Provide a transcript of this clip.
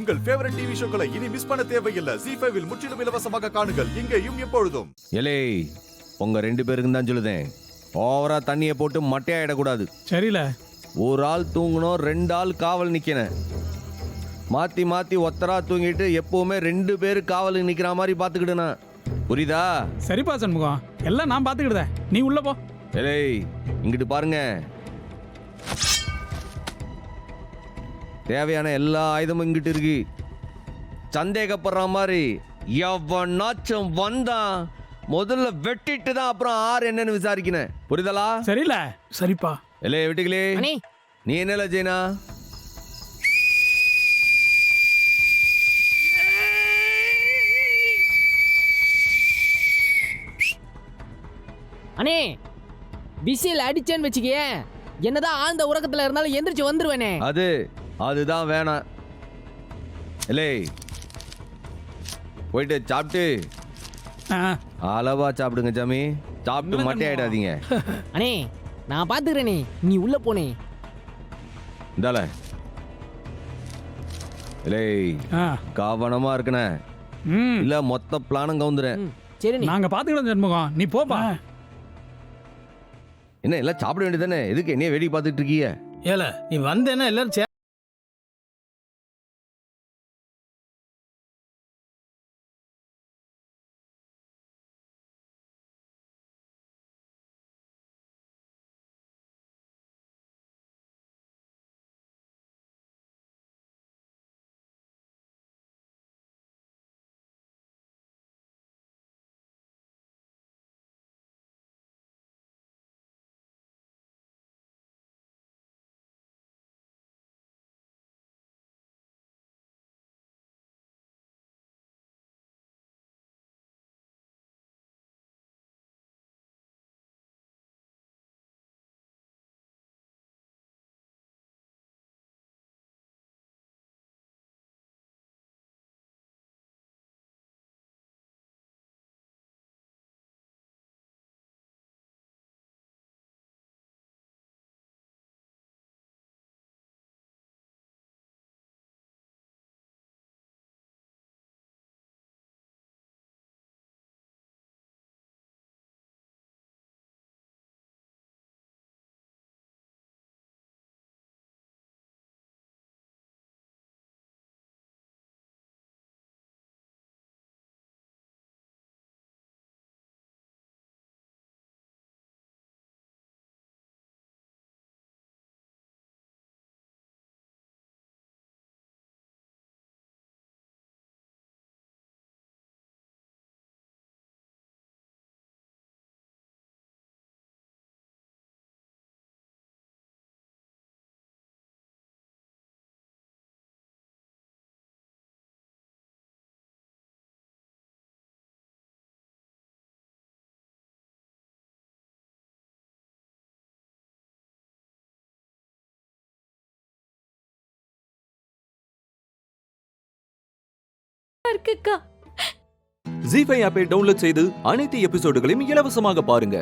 உங்கள் favourite TV ஷோக்களை இனி miss பண்ண தேவையில்லை. ZEE5 இல் முற்றிலும் இலவசமாக காணுங்கள். இங்கேயும் எப்பொழுதும். எலே உங்க 2 பேருக்கும் தான் சொல்லுதேன், ஓவரா தண்ணியை போட்டு மட்டையாயிடக்கூடாது. சரியில்ல. ஒரு ஆள் தூங்கணும், 2 ஆள் காவல் நிக்கணும். மாத்தி மாத்தி ஒத்தரா தூங்கிட்டு எப்பவுமே 2 பேரு காவலுக்கு நிக்கிற மாதிரி பாத்துக்கிடுனா, புரியுதா? சரிப்பா சண்முகம், எல்லாம் நான் பாத்துக்கிட்டேன், நீ உள்ள போ. எலே இங்கிட்டு பாருங்க, தேவையான எல்லா ஆயுதமும் இங்கிட்டு இருக்கு. சந்தேகப்படுற மாதிரி எவனாச்சும் வந்தா முதல்ல வெட்டிட்டு தான் அப்புறம் ஆறு என்னன்னு விசாரிக்கணும், புரிதலா? சரியில்ல. சரிப்பா. எலே வெட்டிக்கலே, நீ என்னல ஜெயினா? அண்ணே பிசில் அடிச்சேன்னு வச்சுக்கிய, என்னதான் ஆழ்ந்த உறக்கத்துல இருந்தாலும் எந்திரிச்சு வந்துருவேனே. அதுதான் வேணாம். இல்லை போயிட்டு சாப்பிட்டு அளவா சாப்பிடுங்க சாமி, சாப்பிட்டு மட்டை ஆயிடாதீங்க. அண்ணே நான் பாத்துக்கிறேனே, நீ உள்ள போனே. இந்தால இல்லை கவனமா இருக்கனே, இல்ல மொத்த பிளானும் கவுந்துறேன். சரி நாங்க பாத்துக்கிறோம் சண்முகம், நீ போப்பா. என்ன எல்லாம் சாப்பிட வேண்டியதானே, எதுக்கு என்னைய வேடி பார்த்துட்டு இருக்கீங்க? ஏல நீ வந்தேன்னா எல்லாரும் ZEE5 ஆப்பை டவுன்லோட் செய்து அனைத்து எபிசோடுகளையும் இலவசமாக பாருங்க.